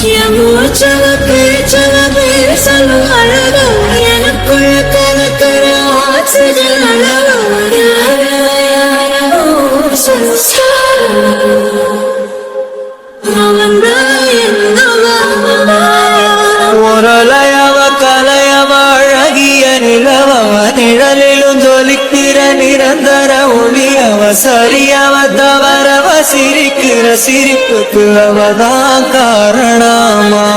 என் மூச்சவ பேச்சவ பேசலும் அழகு எனக்குள்ள கலக்கிற ஆக்சிஜன் அளவு முரளையவ கலையவ அழகிய நிலவவ நிழலிலும் ஜொலிக்கிற நிரந்தர ஒளியவ சரியவ தவறவ சிரிக்கிற சிரிப்புக்கு அவதான் காரணமா.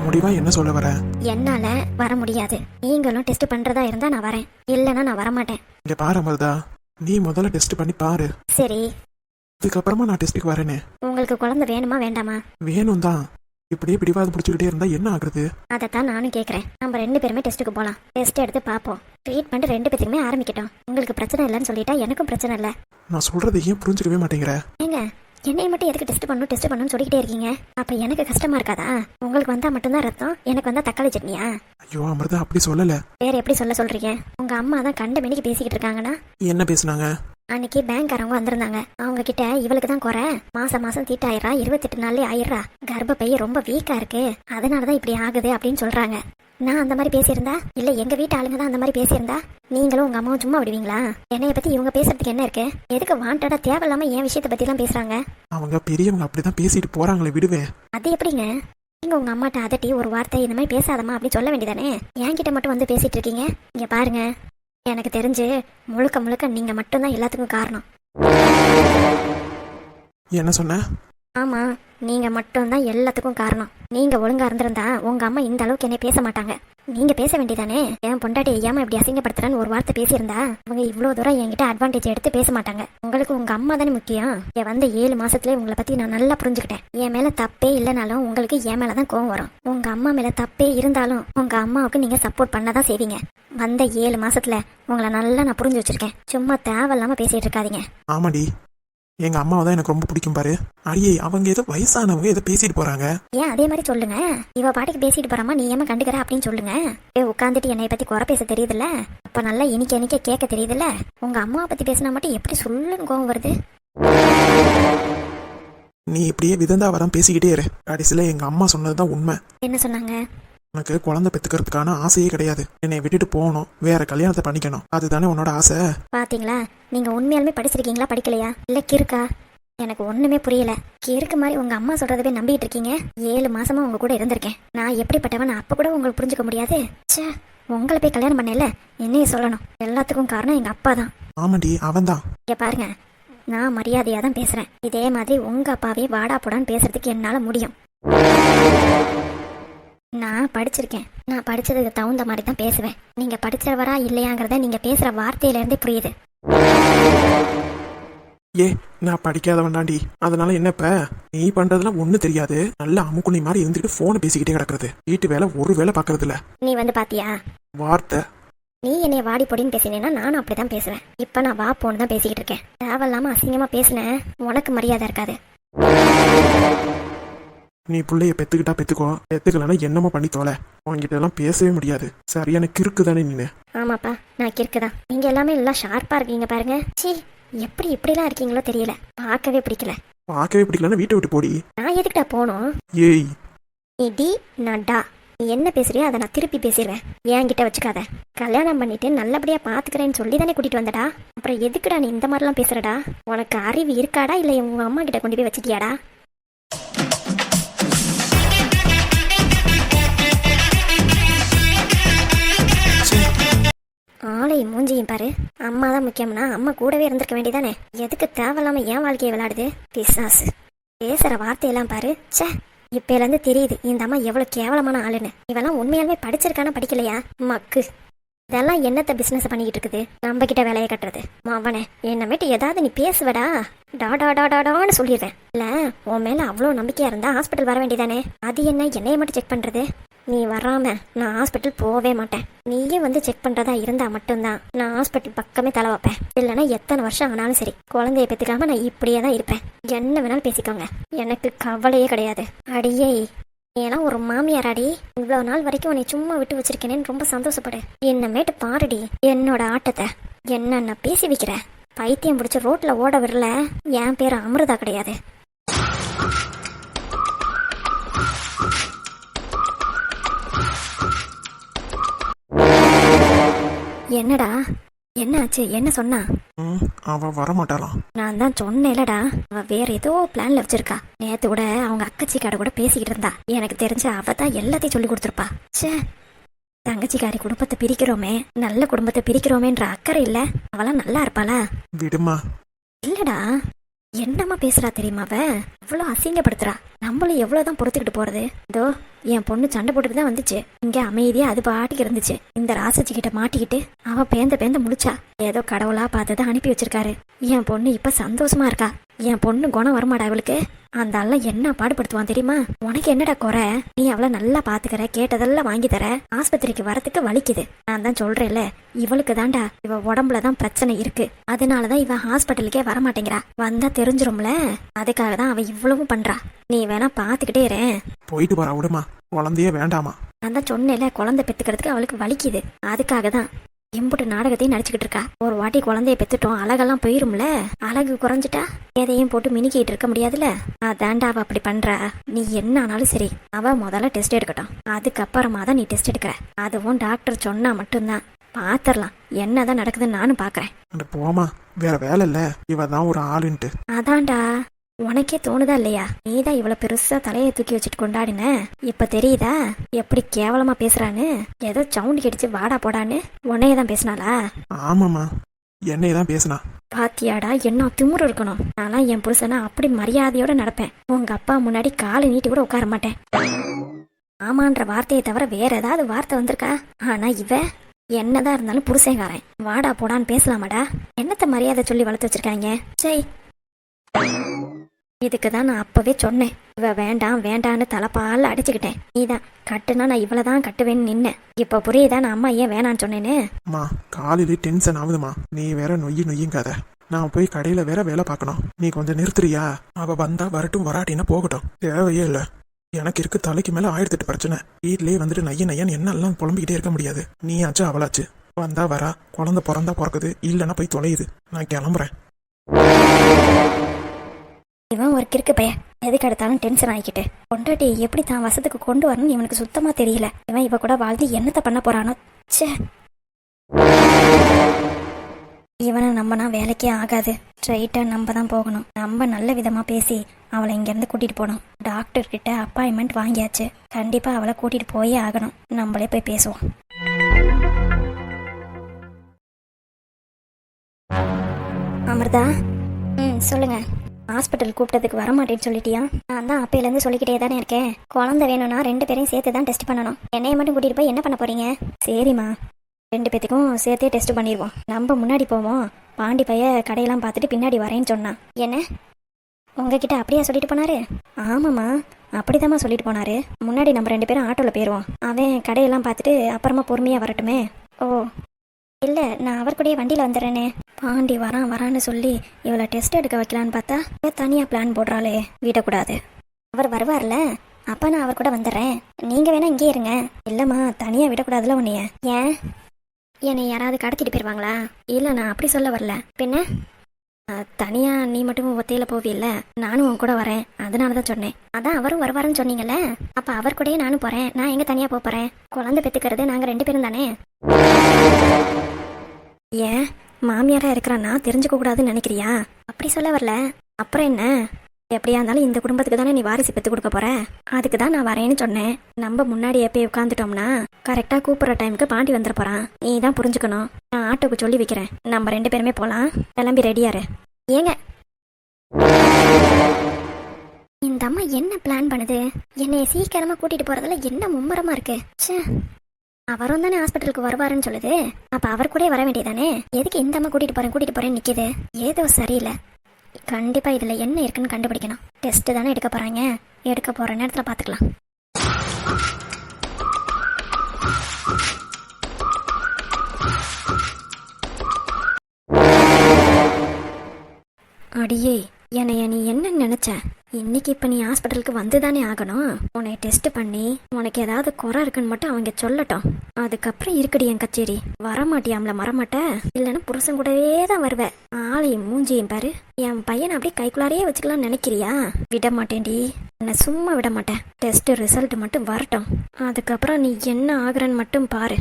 முடிவா என்ன சொல்ல வர? என்னால வர முடியாது. நீங்களும் டெஸ்ட் பண்றதா இருந்தா நான் வரேன், இல்லன்னா நான் வரமாட்டேன். இங்க பாரு அமிர்தா, நீ முதல்ல டெஸ்ட் பண்ணி பாரு, சரி? அதுக்கப்புறமா நான் டெஸ்ட்டுக்கு வரேனே. உங்களுக்கு குழந்தை வேணுமா வேண்டாமா? வேணும் தான். இப்படியே பிடிவாதம் பிடிச்சிக்கிட்டே இருந்தா என்ன ஆகுறது? அதைத்தான் நானும் கேட்கறேன். நம்ம 2 பேருமே டெஸ்ட்டுக்கு போலாம். டெஸ்ட் எடுத்து பார்ப்போம். ட்ரீட்மெண்ட் 2 பேத்துக்குமே ஆரம்பிக்கட்டும். உங்களுக்கு பிரச்சனை இல்லைன்னு சொல்லிட்டா எனக்கும் பிரச்சனை இல்லை. நான் சொல்றதை ஏன் புரிஞ்சுக்கவே மாட்டேங்கிற? ஏங்க, என்னைய மட்டும் எதுக்கு டெஸ்ட் பண்ணணும்னு சொல்லிக்கிட்டே இருக்கீங்க? அப்ப எனக்கு கஷ்டமா இருக்காதா? உங்களுக்கு வந்தா மட்டும்தான் ரத்தம், எனக்கு வந்தா தக்காளி சட்னியா? ஐயோ அமிர்தா, அப்படி சொல்லல. வேற எப்படி சொல்றீங்க? உங்க அம்மா தான் கண்ட மணிக்கு பேசிக்கிட்டு இருக்காங்கன்னா என்ன பேசுனாங்க? அன்னைக்கு பேங்க்காரவங்க வந்திருந்தாங்க. அவங்க கிட்ட இவளுக்கு தான் குறை, மாசம் தீட்டாயிரா, 28 நாள்லயே ஆயிடுறா, கர்ப்பப்பை ரொம்ப வீக்கா இருக்கு, அதனாலதான் இப்படி ஆகுது அப்படின்னு சொல்றாங்க. நான் அந்த மாதிரி பேசியிருந்தா, இல்ல எங்க வீட்டு ஆளுங்க தான் அந்த மாதிரி பேசியிருந்தா, நீங்களும் உங்க அம்மாவும் சும்மா விடுவீங்களா? என்னைய பத்தி இவங்க பேசுறதுக்கு என்ன இருக்கு? எதுக்கு வாண்டடா தேவையில்லாம என் விஷயத்தை பத்தி எல்லாம் பேசுறாங்க? அவங்க பெரியவங்க அப்படிதான் பேசிட்டு போறாங்களே, விடுவேன். அது எப்படிங்க? நீங்க உங்க அம்மாட்ட அதட்டி ஒரு வார்த்தை இந்த மாதிரி பேசாதமா அப்படி சொல்ல வேண்டியதானே? என்கிட்ட மட்டும் வந்து பேசிட்டு இருக்கீங்க. இங்க பாருங்க, எனக்கு தெரிஞ்சு முழுக்க நீங்க மட்டும்தான் எல்லாத்துக்கும் காரணம். என்ன சொன்ன? ஆமா, நீங்க மட்டும்தான் எல்லாத்துக்கும் காரணம். நீங்க ஒழுங்கா இருந்திருந்தா உங்க அம்மா இந்த அளவுக்கு என்னை பேச மாட்டாங்க. நீங்க பேச வேண்டியதானே? என் பொண்டாட்டி ஏமா இப்படி அசிங்கப்படுத்துறான்னு ஒரு வார்த்தை பேசியிருந்தா அவங்க இவ்வளவு தூரம் என்கிட்ட அட்வான்டேஜ் எடுத்து பேச மாட்டாங்க. உங்களுக்கு உங்க அம்மா தானே முக்கியம். என் வந்த 7 மாசத்துல உங்களை பத்தி நான் நல்லா புரிஞ்சுக்கிட்டேன். என் மேல தப்பே இல்லைனாலும் உங்களுக்கு என் மேலதான் கோவம் வரும். உங்க அம்மா மேல தப்பே இருந்தாலும் உங்க அம்மாவுக்கு நீங்க சப்போர்ட் பண்ணதான் செய்வீங்க. வந்த 7 மாசத்துல உங்களை நல்லா நான் புரிஞ்சு வச்சிருக்கேன். சும்மா தேவையில்லாம பேசிட்டு இருக்காதீங்க. ஆமாடி, எங்க அம்மாவை தான் எனக்கு ரொம்ப பிடிக்கும் பாரு. அடியே, அவங்க ஏதோ வயசானவங்க ஏதோ பேசிட்டு போறாங்க. ஏன் அதே மாதிரி சொல்லுங்க. இவ பாட்டுக்கு பேசிட்டு போறாமா, நீ ஏமா கண்டுக்கிற அப்படின்னு சொல்லுங்க. உட்காந்துட்டு என்னை பத்தி குறை பேச தெரியுதுல்ல, அப்ப நல்லா இனிக்க கேட்க தெரியுதுல்ல. உங்க அம்மாவை பத்தி பேசினா மட்டும் எப்படி சொல்லுன்னு கோவம் வருது? நீ இப்படியே விதந்தா வரம் பேசிக்கிட்டே இரு. கடைசியில எங்க அம்மா சொன்னதுதான் உண்மை. என்ன சொன்னாங்க? உனக்கு குழந்தை பெத்துக்கிறதுக்கான ஆசையே கிடையாது. என்னை விட்டுட்டு போகணும், வேற கல்யாணத்தை பண்ணிக்கணும், அதுதானே உன்னோட ஆசை. பாத்தீங்களா, நீங்க உண்மையாலுமே படிச்சிருக்கீங்களா படிக்கலையா, இல்ல கிறுக்கா? எனக்கு ஒண்ணுமே புரியல. கிறுக்கு மாதிரி உங்க அம்மா சொல்றதவே நம்பிட்டு இருக்கீங்க. 7 மாசமா உங்க கூட இருந்திருக்கேன். நான் எப்படிப்பட்டவன் அப்ப கூட உங்களுக்கு புரிஞ்சுக்க முடியாது. சே, உங்களை போய் கல்யாணம் பண்ணல, என்னைய சொல்லணும். எல்லாத்துக்கும் காரணம் எங்க அப்பா தான். ஆமாடி, அவன் தான். இங்க பாருங்க, நான் மரியாதையா தான் பேசுறேன். இதே மாதிரி உங்க அப்பாவே வாடா போடான்னு பேசுறதுக்கு என்னால முடியும். நான் படிச்சிருக்கேன். நான் படிச்சதுக்கு தகுந்த மாதிரி தான் பேசுவேன். நீங்க படிச்சவரா இல்லையாங்கிறத நீங்க பேசுற வார்த்தையில இருந்தே புரியுது. ஏ, நான் படிக்காதவன்டாண்டி, அதனால என்னப்ப நீ பண்றதுலாம் ஒண்ணு தெரியாது. நல்ல அமுக்குனி மாதிரி இருந்துட்டு போனை பேசிக்கிட்டே கிடக்குறது. வீட்டு வேலை ஒரு வேலை பாக்குறது இல்ல. நீ வந்து பாத்தியா வார்த்தை? நீ என்னைய வாடி பொடின்னு பேசினேன்னா நானும் அப்படிதான் பேசுவேன். இப்ப நான் வா போன்னு தான் பேசிக்கிட்டு இருக்கேன். தேவையில்லாம அசிங்கமா பேசினேன், உனக்கு மரியாதை இருக்காது. நீ பிள்ளைய பெத்துக்கிட்டா பெத்துக்கோ, பெத்துக்கலன்னா என்னமோ பண்ணி தோலை. உங்ககிட்ட எல்லாம் பேசவே முடியாது. சரியான கிறுக்கு தானே நீனு? ஆமாப்பா, நான் கிறுக்குதான். நீங்க எல்லாமே எல்லாம் ஷார்ப்பா இருக்கீங்க பாருங்க. சீ, எப்படி இப்படிலாம் இருக்கீங்களோ தெரியல. பார்க்கவே பிடிக்கல. பார்க்கவே பிடிக்கலன்னா வீட்டை விட்டு போடி. நான் எதுக்குடா போனோம்? ஏய், நீ டி, நான் டா. நீ என்ன பேசுறியோ அதை நான் திருப்பி பேசிடுவேன். என்கிட்ட வச்சுக்காத. கல்யாணம் பண்ணிட்டு நல்லபடியா பாத்துக்கிறேன்னு சொல்லி தானே கூட்டிட்டு வந்தடா. அப்புறம் எதுக்குடா நீ இந்த மாதிரிலாம் பேசுறடா? உனக்கு அறிவு இருக்காடா, இல்ல உங்க அம்மா கிட்ட கொண்டு போய் வச்சுட்டியாடா? ஆளை மூஞ்சியும் பாரு. அம்மா தான் முக்கியம்னா அம்மா கூடவே இருந்திருக்க வேண்டியதானே? எதுக்கு தேவையில்லாம என் வாழ்க்கையை விளையாடுது? பிசாசு. பேசுற வார்த்தையெல்லாம் பாரு. சே, இப்பல இருந்து தெரியுது இந்த அம்மா எவ்வளவு கேவலமான ஆளுன்னு. இவெல்லாம் உண்மையாலுமே படிச்சிருக்கானா படிக்கலையா? மக்கு. இதெல்லாம் என்னத்த பிசினஸ் பண்ணிக்கிட்டு இருக்குது? நம்ம கிட்ட வேலையை கட்டுறது. அவனே என்னமேட்டு ஏதாவது நீ பேசுவடா, டாடான்னு சொல்லிடுறேன். இல்ல, உன் மேல அவ்வளவு நம்பிக்கையா இருந்தா ஹாஸ்பிட்டல் வர வேண்டியதானே? அது என்ன என்னைய மட்டும் செக் பண்றது? நீ வராம நான் ஹாஸ்பிட்டல் போகவே மாட்டேன். நீயே வந்து செக் பண்றதா இருந்தா மட்டும்தான் நான் ஹாஸ்பிட்டல் பக்கமே தலை வைப்பேன். இல்லைன்னா எத்தனை வருஷம் ஆனாலும் சரி, குழந்தைய பெற்றுக்காம நான் இப்படியே தான் இருப்பேன். என்ன வேணாலும் பேசிக்கோங்க, எனக்கு கவலையே கிடையாது. அடியே, ஏன்னா ஒரு மாமியாராடி, இவ்வளவு நாள் வரைக்கும் உன்னை சும்மா விட்டு வச்சிருக்கேனேன்னு ரொம்ப சந்தோஷப்படு. என்னமேட்டு பாருடி என்னோட ஆட்டத்தை. என்னென்ன பேசி வைக்கிற? பைத்தியம் பிடிச்ச ரோட்ல ஓட விடல. என் பேரு அமிர்தா கிடையாது. என்னடா என்னாச்சு? என்ன சொன்னா? அவ வரமாட்டாளாம். நான் தான் சொன்னேன்லடா, அவ வேற ஏதோ பிளான்ல வச்சிருக்கா. நேத்து கூட அவங்க அக்கச்சிக்கார கூட பேசிக்கிட்டு இருந்தா. எனக்கு தெரிஞ்ச அவ தான் எல்லாத்தையும் சொல்லி கொடுத்துருப்பா. ச்சே, தங்கச்சிக்காரி குடும்பத்தை பிரிக்கிறோமே, நல்ல குடும்பத்தை பிரிக்கிறோமேன்ற அக்கறை இல்ல. அவளாம் நல்லா இருப்பாளா? விடுமா. இல்லடா, என்னம்மா பேசுறா தெரியுமா? அவ அவ்வளோ அசிங்கப்படுத்துறா. நம்மளும் எவ்வளவுதான் பொறுத்துக்கிட்டு போறது? இதோ என் பொண்ணு சண்டை போட்டுட்டு தான் வந்துச்சு. இங்க அமைதியா அது பாட்டுக்கு இருந்துச்சு. இந்த ராசச்சி கிட்ட மாட்டிக்கிட்டு அவ பேந்த முழிச்சா. ஏதோ கடவுளா பார்த்ததை அனுப்பி வச்சிருக்காரு. என் பொண்ணு இப்ப சந்தோஷமா இருக்கா. என் பொண்ணு குணம் வருமாடா அவளுக்கு? அந்த ஆள்ல என்ன பாடுபடுத்துவான் தெரியுமா? உனக்கு என்னடா குறை? நீ அவளை நல்லா பாத்துக்கற, கேட்டதெல்லாம் வாங்கி தர, ஆஸ்பத்திரிக்கு வரத்துக்கு வலிக்குது. நான் தான் சொல்றேன்ல, இவளுக்கு தாண்டா இவ உடம்புலதான் பிரச்சனை இருக்கு. அதனாலதான் இவ ஹாஸ்பிட்டலுக்கே வரமாட்டேங்கிறா. வந்தா தெரிஞ்சிரும்ல, அதுக்காக தான் அவ இவ்வளவும் பண்றா. நீ வேணா பாத்துக்கிட்டே இரு. போயிட்டு போறா, விடுமா. குழந்தையே வேண்டாமா? நான் தான் சொன்னேன்ல, குழந்தை பெத்துக்கிறதுக்கு அவளுக்கு வலிக்குது. அதுக்காக தான் எம்புட்டு நாடகத்தையும் நடிச்சுக்கிட்டு இருக்கா. ஒரு வாட்டி குழந்தைய பெத்துட்டோம், அழகெல்லாம் போயிரும்ல. அழகு குறைஞ்சிட்டா எதையும் போட்டு மினிக்கிட்டு இருக்க முடியாதுல்ல. அதாண்டா அவ அப்படி பண்றா. நீ என்ன ஆனாலும் சரி, அவ முதல்ல டெஸ்ட் எடுக்கட்டும். அதுக்கப்புறமா தான் நீ டெஸ்ட் எடுக்கிற. அதுவும் டாக்டர் சொன்னா மட்டும்தான். பாத்திரலாம் என்னதான் நடக்குதுன்னு நானும் பாக்குறேன். போமா, வேற வேலை இல்ல. இவ தான் ஒரு ஆளுன்ட்டு. அதான்டா, உனக்கே தோணுதா இல்லையா? நீதான் இவ்வளவு பெருசா தலையை தூக்கி வச்சுட்டு கொண்டாடின. இப்ப தெரியுதா எப்படி கேவலமா பேசுறான்னு? ஏதோ சவுண்ட் கிடைச்சு வாடா போடான்னு உன்னையதான் பேசினாளா? ஆமாமா, என்னையதான் பேசினா. பாத்தியாடா, என்ன திமுரு இருக்கணும். ஆனா என் புருஷனை அப்படி மரியாதையோட நடப்பேன். உங்க அப்பா முன்னாடி காலை நீட்டி கூட உட்கார மாட்டேன். ஆமான்ற வார்த்தையை தவிர வேற ஏதாவது வார்த்தை வந்திருக்கா? ஆனா இவ என்னதான் இருந்தாலும் புருஷங்காரன். வாடா போடான்னு பேசலாமாடா? என்னத்த மரியாதை சொல்லி வளர்த்து வச்சிருக்காங்க? சரி, இதுக்கு தான் நான் அப்பவே சொன்னேன். இவ வேண்டாம் வேண்டான்னு தலைப்பால் அடிச்சுக்கிட்டேன். நீதான் கட்டுனா நான் இவ்வளவுதான் கட்டுவேன்னு நின்னேன். இப்ப புரியுதா நான் அம்மா ஏன் வேணான்னு சொன்னேன்னு? அம்மா, காலையில டென்ஷன் ஆகுதுமா. நீ வேற நொய்யுங்காத. நான் போய் கடையில வேற வேலை பார்க்கணும். நீ கொஞ்சம் நிறுத்துறியா? அவ வந்தா வரட்டும், வராட்டினா போகட்டும். தேவையே இல்ல. எனக்கு இருக்கு தலைக்கு மேல 1008 பிரச்சனை. வீட்லயே வந்துட்டு நையன்னு என்னெல்லாம் புலம்பிக்கிட்டே இருக்க முடியாது. நீ ஆச்சு அவளாச்சு. வந்தா வரா, குழந்தை பிறந்தா பிறக்குது, இல்லைன்னா போய் தொலையுது. நான் கிளம்புறேன். இவன் ஒரு கிறுக்கு பையன். எதுக்கு எடுத்தாலும் டென்ஷன் ஆகிக்கிட்டு பொண்டாட்டி எப்படி தான் வசத்துக்கு கொண்டு வரணும்னு இவனுக்கு சுத்தமா தெரியல. இவன் இவ கூட வாழ்ந்து என்னத்த பண்ண போறானோ? ச்சே, இவனை நம்பனா வேலைக்கே ஆகாது. ஸ்ட்ரைட்டா நம்ம தான் போகணும். நம்ம நல்ல விதமா பேசி அவளை இங்க இருந்து கூட்டிட்டு போகணும். டாக்டர் கிட்ட அப்பாயின்மெண்ட் வாங்கியாச்சு. கண்டிப்பா அவளை கூட்டிட்டு போயே ஆகணும். நம்மளே போய் பேசுவோம். அமிர்தா, சொல்லுங்க. ஹாஸ்பிட்டல் கூப்பிட்டதுக்கு வரமாட்டேன்னு சொல்லிட்டியா? நான் தான் அப்பையிலேருந்து சொல்லிக்கிட்டே தானே இருக்கேன். குழந்தை வேணும்னா 2 பேரையும் சேர்த்து தான் டெஸ்ட் பண்ணணும். என்னைய மட்டும் கூட்டிகிட்டு போய் என்ன பண்ண போறீங்க? சரிம்மா, 2 பேத்துக்கும் சேர்த்தே டெஸ்ட் பண்ணிடுவோம். நம்ம முன்னாடி போவோம். பாண்டி பைய கடையெல்லாம் பார்த்துட்டு பின்னாடி வரேன்னு சொன்னான். என்ன உங்ககிட்ட அப்படியா சொல்லிட்டு போனாரு? ஆமாம்மா, அப்படிதாம்மா சொல்லிட்டு போனாரு. முன்னாடி நம்ம 2 பேரும் ஆட்டோவில் போயிடுவோம். அவன் கடையெல்லாம் பார்த்துட்டு அப்புறமா பொறுமையாக வரட்டுமே. ஓ இல்லை, நான் அவர் கூடயே வண்டியில் வந்துடுறேனே. பாண்டி வரான்னு சொல்லி இவளை டெஸ்ட் எடுக்க வைக்கலான்னு பார்த்தா தனியாக பிளான் போடுறாளே. விடக்கூடாது. அவர் வருவார்ல, அப்போ நான் அவர் கூட வந்துடுறேன். நீங்கள் வேணா இங்கே இருங்க. இல்லைம்மா, தனியாக விடக்கூடாதுல உன்னைய. ஏன், என்னை யாராவது கடத்திட்டு போயிடுவாங்களா? இல்லை, நான் அப்படி சொல்ல வரல. பின்ன தனியாக நீ மட்டும் ஒத்தையில் போவில்ல, நானும் உன் கூட வரேன். அதனால தான் சொன்னேன். அதான் அவரும் வருவாருன்னு சொன்னீங்கல்ல, அப்போ அவர் கூடயே நானும் போகிறேன். நான் எங்கே தனியாக போகிறேன்? குழந்தை பெற்றுக்கிறது நாங்கள் 2 பேரும் தானே. ஏன் மாமியாரா இருக்கிறான்னா தெரிஞ்சுக்க கூடாதுன்னு நினைக்கிறியா? அப்படி சொல்ல வரல. அப்புறம் என்ன, எப்படியா இருந்தாலும் இந்த குடும்பத்துக்கு தானே நீ வாரிசு பெற்று கொடுக்க போற. அதுக்கு தான் நான் வரேன்னு சொன்னேன். நம்ம முன்னாடி எப்பயும் உட்காந்துட்டோம்னா கரெக்டா கூப்பிடுற டைமுக்கு பாண்டி வந்துட போறான். நீ தான் புரிஞ்சுக்கணும். நான் ஆட்டோக்கு சொல்லி வைக்கிறேன். நம்ம 2 பேருமே போலாம். கிளம்பி ரெடியாரு. ஏங்க, இந்த அம்மா என்ன பிளான் பண்ணுது? என்னை சீக்கிரமா கூட்டிட்டு போறதுல என்ன மும்மரமா இருக்கு. ச்சே, அவரும் தானே ஹாஸ்பிட்டலுக்கு வருவாருன்னு சொல்லுது. அப்ப அவர் கூட வர வேண்டியதானே. எதுக்கு இந்த அம்மா கூட்டிட்டு போறேன்னு நிக்குது? ஏதோ சரியில்லை. கண்டிப்பா இதுல என்ன இருக்குன்னு கண்டுபிடிக்கணும். டெஸ்ட் தானே எடுக்க போறாங்க. எடுக்க போற நேரத்துல பாத்துக்கலாம். அடியே, என்னைய நீ என்ன நினைச்ச? இன்னைக்கு இப்ப நீ ஹாஸ்பிட்டலுக்கு வந்துதானே ஆகணும். உன்னை டெஸ்ட் பண்ணி உனக்கு ஏதாவது குறை இருக்குன்னு மட்டும் அவங்க சொல்லட்டும். அதுக்கப்புறம் இருக்குடி என் கச்சேரி. வரமாட்டியாம்ல, மறமாட்ட. இல்லைன்னா புருஷன் கூடவே தான் வருவ. ஆளையும் மூஞ்சியும் பாரு. என் பையனை அப்படியே கைக்குள்ளாரையே வச்சுக்கலாம்னு நினைக்கிறியா? விட மாட்டேன்டி, என்ன சும்மா விட மாட்டேன். டெஸ்ட் ரிசல்ட் மட்டும் வரட்டும். அதுக்கப்புறம் நீ என்ன ஆகுறன்னு மட்டும் பாரு.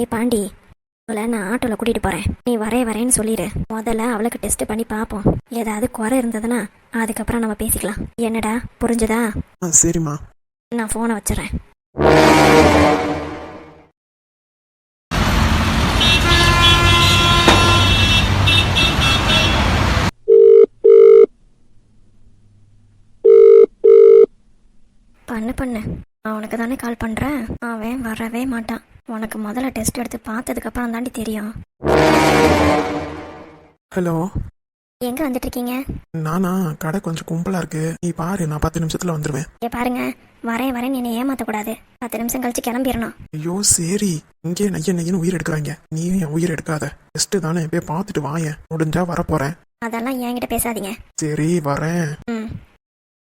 ஏய் பாண்டி, அவளை நான் ஆட்டோவில் கூட்டிகிட்டு போகிறேன். நீ வரேன்னு சொல்லிடு. முதல்ல அவளுக்கு டெஸ்ட் பண்ணி பார்ப்போம். ஏதாவது குறை இருந்ததுன்னா அதுக்கப்புறம் நம்ம பேசிக்கலாம். என்னடா, புரிஞ்சுதா? சரிம்மா. நான் ஃபோனை வச்சிடறேன். பண்ணு அவனுக்கு தானே கால் பண்ணுறேன். அவன் வரவே மாட்டான். உனக்கு முதல்ல டெஸ்ட் எடுத்து பார்த்ததுக்கப்புறம் தாண்டி தெரியும். ஹலோ, எங்கே வந்துட்டு இருக்கீங்க? நானா? கடை கொஞ்சம் கும்பலாக இருக்கு, நீ பாரு, நான் 10 நிமிஷத்தில் வந்துடுவேன். பாருங்க, வரேன் என்னை ஏமாற்றக்கூடாது. 10 நிமிஷம் கழிச்சு கிளம்பிடணும். ஐயோ சரி, இங்கே நையன்னு உயிர் எடுக்கிறாங்க. நீயும் என் உயிர் எடுக்காத. டெஸ்ட்டு தானே, போய் பார்த்துட்டு வாயேன். முடிஞ்சா வரப்போகிறேன். அதெல்லாம் என்கிட்ட பேசாதீங்க. சரி வரேன். ம்.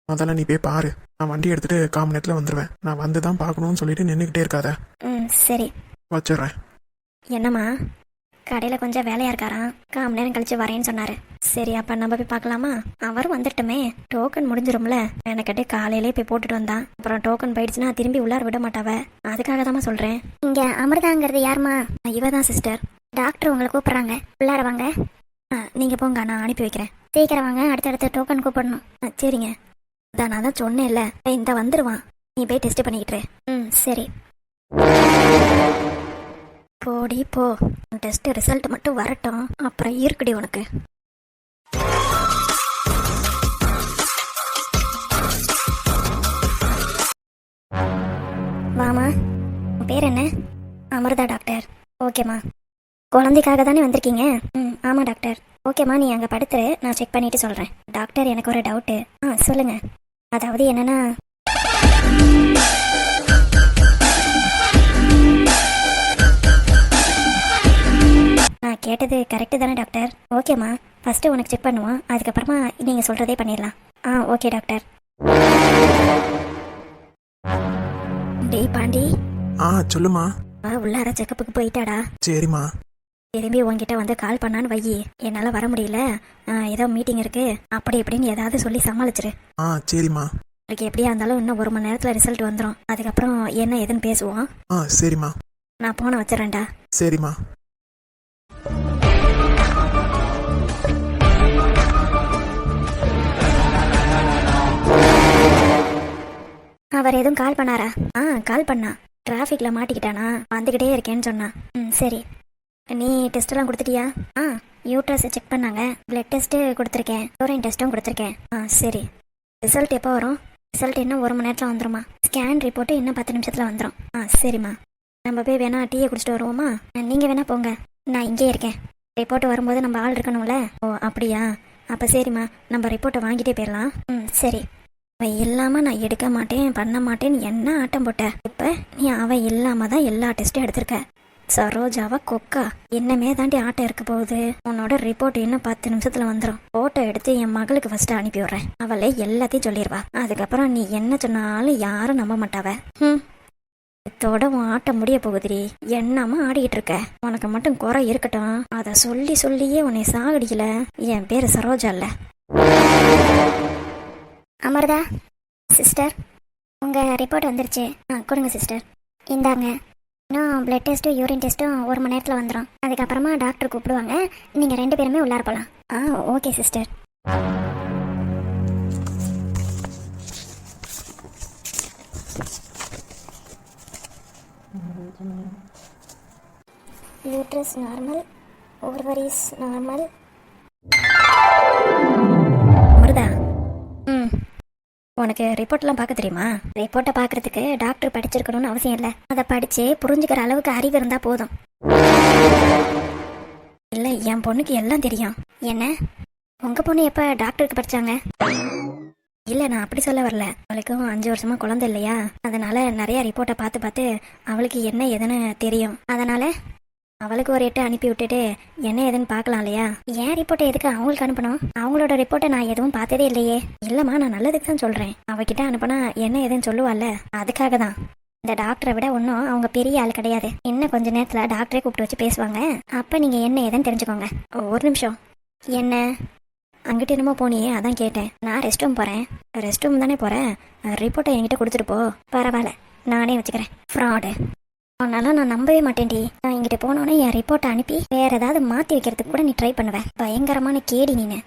அதெல்லாம் நீ போய் பாரு. நான் வண்டி எடுத்துட்டு 1/4 மணி நேரத்தில் வந்துடுவேன். நான் வந்து தான் பார்க்கணும்னு சொல்லிட்டு நின்றுக்கிட்டே இருக்காத. ம் சரி. வச்சிடுறேன். என்னம்மா, கடையில் கொஞ்சம் வேலையாக இருக்காராம். 1/4 மணி நேரம் கழிச்சு வரேன்னு சொன்னார். சரி, அப்போ நம்ம போய் பார்க்கலாமா? அவரும் வந்துட்டுமே, டோக்கன் முடிஞ்சிரும்ல. எனக்கிட்ட காலையிலே போய் போட்டுட்டு வந்தான். அப்புறம் டோக்கன் போயிடுச்சுன்னா திரும்பி உள்ளார விட மாட்டாவ. அதுக்காக தாம்மா சொல்கிறேன். இங்கே அமிர்தாங்கிறது யாருமா? இவ தான் சிஸ்டர். டாக்டர் உங்களை கூப்பிட்றாங்க, உள்ளார வாங்க. நீங்கள் போங்க, நான் அனுப்பி வைக்கிறேன். சீக்கிரம் வாங்க, அடுத்தடுத்த டோக்கன் கூப்பிடணும். சரிங்க. நான் தான் சொன்னேன்ல, இந்த வந்துடுவான். நீ போய் டெஸ்ட் பண்ணிக்கிட்டு. ம் சரி. போடி போ. டெஸ்ட் ரிசல்ட் மட்டும் வரட்டும், அப்புறம் இருக்குடி உனக்கு. வாமா, உன் பேர் என்ன? அமிர்தா டாக்டர். ஓகேம்மா. குழந்தைக்காக தானே வந்திருக்கீங்க? ம் ஆமாம் டாக்டர். ஓகேம்மா, நீ அங்கே படுத்துரு, நான் செக் பண்ணிட்டு சொல்கிறேன். டாக்டர், எனக்கு ஒரு டவுட்டு. சொல்லுங்க. அதாவது என்னன்னா, நான் கேட்டது கரெக்டு தானே டாக்டர்? ஓகேம்மா, ஃபஸ்ட்டு உனக்கு செக் பண்ணுவோம், அதுக்கப்புறமா நீங்கள் சொல்கிறதே பண்ணிடலாம். Okay doctor. டேய் பாண்டி. சொல்லுமா. உள்ளார செக்கப்புக்கு போயிட்டாடா. சரிம்மா. திரும்பி உங்ககிட்ட வந்து கால் பண்ணான்னு வையி. என்னால் வர முடியல, ஏதோ மீட்டிங் இருக்கு, அப்படி இப்படின்னு ஏதாவது சொல்லி சமாளிச்சிரு. சரிம்மா. உங்களுக்கு எப்படியா இருந்தாலும் இன்னும் 1 மணி நேரத்தில் ரிசல்ட் வந்துடும். அதுக்கப்புறம் என்ன ஏதுன்னு பேசுவோம். சரிம்மா. நான் போன வச்சிடறேன்டா. சரிம்மா. அவர் எதுவும் கால் பண்ணாரா? கால் பண்ணா. டிராஃபிக்கில் மாட்டிக்கிட்டானா, வந்துக்கிட்டே இருக்கேன்னு சொன்னான். சரி. நீ டெஸ்ட்டெல்லாம் கொடுத்துட்டியா? யூட்ரஸ் செக் பண்ணாங்க, பிளட் டெஸ்ட்டு கொடுத்துருக்கேன், யூரின் டெஸ்ட்டும் கொடுத்துருக்கேன். சரி. ரிசல்ட் எப்போ வரும்? ரிசல்ட் இன்னும் 1 மணி நேரத்தில் வந்துடுமா? ஸ்கேன் ரிப்போர்ட்டு இன்னும் 10 நிமிஷத்தில் வந்துடும். சரிம்மா. நம்ம போய் வேணா டீயை குடிச்சிட்டு வருவோமா? நீங்கள் வேணா போங்க, நான் இங்கே இருக்கேன். ரிப்போர்ட் வரும்போது நம்ம ஆள் இருக்கணும்ல. ஓ அப்படியா? அப்போ சரிம்மா, நம்ம ரிப்போர்ட்டை வாங்கிட்டே போயிடலாம். சரி. அவள் இல்லாமல் நான் எடுக்க மாட்டேன், பண்ண மாட்டேன்னு என்ன ஆட்டம் போட்ட. இப்போ நீ அவள் இல்லாமல் தான் எல்லா டெஸ்ட்டும் எடுத்திருக்க. சரோஜாவா கொக்கா, இன்னமே தாண்டி ஆட்டம் இருக்க போகுது. உன்னோட ரிப்போர்ட் இன்னும் 10 நிமிஷத்துல வந்துடும். போட்டோ எடுத்து என் மகளுக்கு ஃபர்ஸ்ட் அனுப்பி விடுறேன். அவளே எல்லாத்தையும் சொல்லிடுவா. அதுக்கப்புறம் நீ என்ன சொன்னாலும் யாரும் நம்ப மாட்டாவ. இதோட உன் ஆட்டம் முடிய போகுதுடி. என்னமா ஆடிக்கிட்டு இருக்க? உனக்கு மட்டும் குறை இருக்கட்டும், அதை சொல்லி சொல்லியே உன்னை சாகடிக்கல. என் பேரு சரோஜா இல்ல. அமர்தா சிஸ்டர், உங்க ரிப்போர்ட் வந்துருச்சு. கொடுங்க சிஸ்டர். இந்தாங்க. இன்னும் பிளட் டெஸ்ட்டும் யூரின் டெஸ்ட்டும் 1 மணி நேரத்தில் வந்துடும். அதுக்கப்புறமா டாக்டர் கூப்பிடுவாங்க. நீங்கள் 2 பேருமே உள்ளார போகலாம். Okay sister. Uterus normal, ovaries normal. வருதா? உனக்கு ரிப்போர்ட்லாம் பார்க்க தெரியுமா? ரிப்போர்ட்டை பார்க்கறதுக்கு டாக்டர் படிச்சிருக்கணும்னு அவசியம் இல்லை. அதை படித்து புரிஞ்சுக்கிற அளவுக்கு அறிவு இருந்தால் போதும். இல்லை, என் பொண்ணுக்கு எல்லாம் தெரியும். என்ன, உங்கள் பொண்ணு எப்போ டாக்டருக்கு படித்தாங்க? இல்லை, நான் அப்படி சொல்ல வரல. அவளுக்கும் 5 வருஷமா குழந்தை இல்லையா, அதனால நிறைய ரிப்போர்ட்டை பார்த்து பார்த்து அவளுக்கு என்ன ஏதுன்னு தெரியும். அதனால அவளுக்கு ஒரு 8 அனுப்பி விட்டுட்டு என்ன ஏதுன்னு பார்க்கலாம் இல்லையா? ஏன் ரிப்போர்ட்டை எதுக்கு அவங்களுக்கு அனுப்பணும்? அவங்களோட ரிப்போர்ட்டை நான் எதுவும் பார்த்ததே இல்லையே. இல்லைம்மா, நான் நல்லதுக்கு தான் சொல்கிறேன். அவகிட்ட அனுப்பினா என்ன ஏதுன்னு சொல்லுவாள்ல, அதுக்காக தான். இந்த டாக்டரை விட ஒன்றும் அவங்க பெரிய ஆள் கிடையாது. இன்னும் கொஞ்ச நேரத்தில் டாக்டரே கூப்பிட்டு வச்சு பேசுவாங்க. அப்போ நீங்கள் என்ன ஏதுன்னு தெரிஞ்சுக்கோங்க. ஒரு நிமிஷம். என்ன, அங்கிட்ட என்னமோ போனியே, அதான் கேட்டேன். நான் ரெஸ்ட் ரூம் போகிறேன். ரெஸ்ட் ரூம் தானே போகிறேன். ரிப்போர்ட்டை என்கிட்ட கொடுத்துட்டு போ. பரவாயில்ல, நானே வச்சுக்கிறேன். ஃப்ராடு. அதனால நான் நம்பவே மாட்டேன்டி. நான் இங்கிட்ட போனோன்னே என் ரிப்போர்ட்டை அனுப்பி வேற ஏதாவது மாற்றி வைக்கிறதுக்கு கூட நீ ட்ரை பண்ணுவேன். பயங்கரமான கேடி நீனு.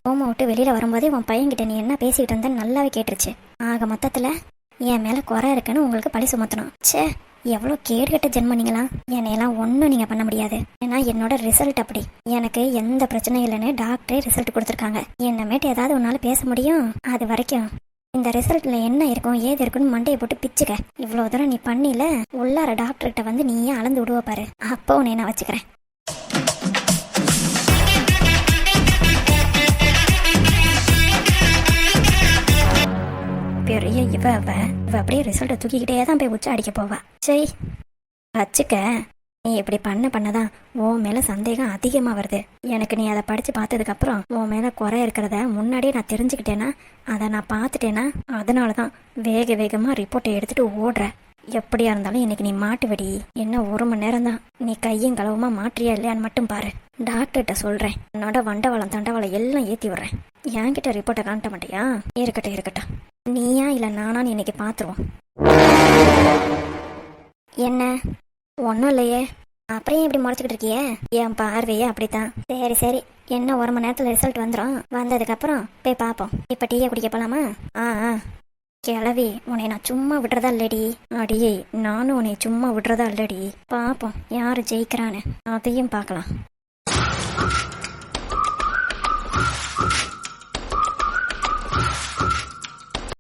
ஹோமை விட்டு வெளியில் வரும்போதே உன் பையன்கிட்ட நீ என்ன பேசிக்கிட்டு இருந்தேன்னு நல்லாவே கேட்டுருச்சு. ஆக மொத்தத்தில் என் மேலே குறை இருக்குன்னு உங்களுக்கு பழி சுமத்தணும். ச்சே, எவ்வளோ கேடுகட்ட ஜென்மம் நீங்களாம். என்னையெல்லாம் ஒன்றும் நீங்கள் பண்ண முடியாது. ஏன்னா என்னோட ரிசல்ட் அப்படி. எனக்கு எந்த பிரச்சனையும் இல்லைன்னு டாக்டரே ரிசல்ட் கொடுத்துருக்காங்க. என்னமேட்டு ஏதாவது உன்னால் பேச முடியும்? அது வரைக்கும் இந்த ரிசல்ட்ல என்ன இருக்கும் ஏது இருக்குன்னு மண்டையை போட்டு பிச்சுக்க. இவ்வளோ தூரம் நீ பண்ணில, உள்ளார டாக்டர்கிட்ட வந்து நீயே அளந்து விடுவ பாரு. அப்போ உன்னை நான் வச்சுக்கிறேன். பெரிய இவ அப்படியே ரிசல்ட்டை தூக்கிக்கிட்டே தான் போய் உச்ச அடிக்க போவா. சரி வச்சுக்க. நீ இப்படி பண்ணதான் உன் மேல சந்தேகம் அதிகமா வருது. எனக்கு நீ அதை படிச்சு பார்த்ததுக்கு அப்புறம் உன் மேல குறை இருக்கிறத முன்னாடியே நான் தெரிஞ்சுக்கிட்டேன்னா, அதை நான் பார்த்துட்டேன்னா, அதனாலதான் வேகமா ரிப்போர்ட்டை எடுத்துட்டு ஓடுற. எப்படியா இருந்தாலும் இன்னைக்கு நீ மாட்டு வெடி. என்ன 1 மணி நேரம் தான். நீ கையும் களவுமா மாற்றியா இல்லையான்னு மட்டும் பாரு. டாக்டர்கிட்ட சொல்றேன். என்னோட வண்டவாளம் தண்டவாளம் எல்லாம் ஏத்தி விடுறேன். என்கிட்ட ரிப்போர்ட்டை காட்ட மாட்டியா? இருக்கட்டும். நீயா இல்ல நானான்னு இன்னைக்கு பாத்துருவோம். என்ன ஒன்றும் இல்லையே, அப்புறம் ஏன் இப்படி முறைச்சிக்கிட்டு இருக்கியே? என் பார்வையே அப்படித்தான். சரி என்ன 1 மணி நேரத்தில் ரிசல்ட் வந்துடும். வந்ததுக்கப்புறம் போய் பார்ப்போம். இப்போ டீயை குடிக்க போலாமா? கிளவி, உன்னை நான் சும்மா விடுறதா இல்லடி. அடியே, நானும் உன்னை சும்மா விடுறதா இல்லடி. பார்ப்போம் யாரு ஜெயிக்கிறான்னு, அதையும் பார்க்கலாம்.